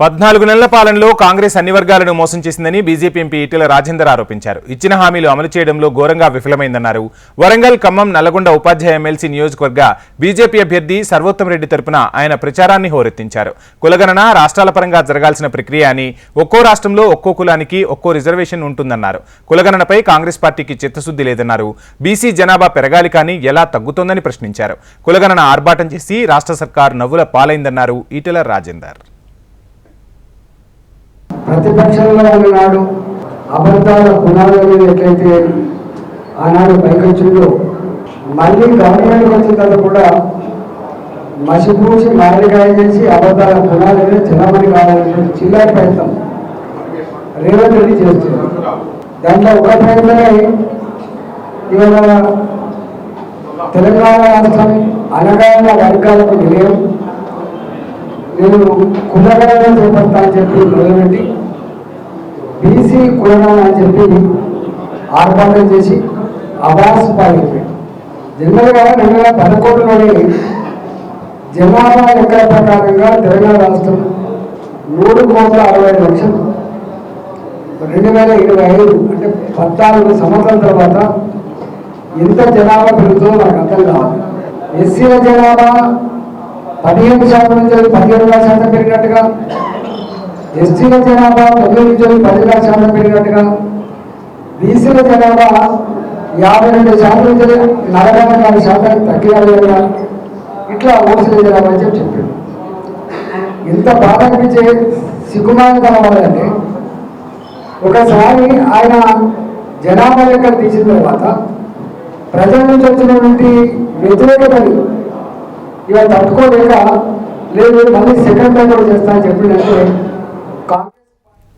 14 నెలల పాలనలో కాంగ్రెస్ అన్ని వర్గాలను మోసం చేసిందని బీజేపీ ఎంపీ ఈటెల రాజేందర్ ఆరోపించారు. ఇచ్చిన హామీలు అమలు చేయడంలో ఘోరంగా విఫలమైందన్నారు. వరంగల్, ఖమ్మం, నల్లగొండ ఉపాధ్యాయ ఎమ్మెల్సీ నియోజకవర్గ బీజేపీ అభ్యర్థి సర్వోత్తమ్ రెడ్డి తరపున ఆయన ప్రచారాన్ని హోరెత్తించారు. కులగణన రాష్ట్రాల పరంగా జరగాల్సిన ప్రక్రియ అని, ఒక్కో రాష్ట్రంలో ఒక్కో కులానికి ఒక్కో రిజర్వేషన్ ఉంటుందన్నారు. కులగణనపై కాంగ్రెస్ పార్టీకి చిత్తశుద్ధి లేదన్నారు. బీసీ జనాభా పెరగాలి కానీ ఎలా తగ్గుతోందని ప్రశ్నించారు. కులగణన ఆర్భాటం చేసి రాష్ట్ర సర్కార్ నవ్వుల పాలైందన్నారు ఈటెల రాజేందర్. ప్రతిపక్షంలో ఉన్ననాడు అబద్ధాల పునాదుల మీద ఎట్లయితే ఆనాడు పైకొచ్చిందో, మళ్ళీ గవర్నమెంట్కి వచ్చిన తర్వాత కూడా మసిపూసి మామిడికాయ చేసి అబద్ధాల పునాదుల మీద చిన్నమని కావాలనేటువంటి చిల్లర ప్రయత్నం రేవంత్ రెడ్డి చేస్తున్నారు. దాంట్లో ఒక ప్రయత్నమే ఇవాళ తెలంగాణ రాష్ట్రం అనగాన వర్గాలకు విలయం, నేను కులగణన చేపడతా అని చెప్పి మొదలుపెట్టి బీసీ కులగణన అని చెప్పి ఆర్భాటం చేసి అవాస్ పాలిపోయి జనరల్గా 2011లోనే జనాభా లెక్కల ప్రకారంగా తెలంగాణ రాష్ట్రం 3,60,00,000. 2025 అంటే 14 సంవత్సరాల తర్వాత ఎంత జనాభా పెరుగుతుందో నాకు అర్థం కావాలి. ఎస్సీల జనాభా 15% నుంచి 17% పెరిగినట్టుగా, ఎస్టీల జనాభా 9 నుంచి 10% పెరిగినట్టుగా, బీసీల జనాభా 52% నుంచి 44% తగ్గినట్టుగా, ఇట్లా ఓసీల జనాభా అని చెప్పాడు. ఎంత బాధ అనిపించే సిగ్గుమానం వాళ్ళంటే, ఒకసారి ఆయన జనాభా లెక్కలు తీసిన తర్వాత ప్రజల నుంచి వచ్చినటువంటి వ్యతిరేకతని ఇవాళ తట్టుకోలేక లేదు మళ్ళీ సెకండ్ టైం కూడా చేస్తా అని చెప్పిందంటే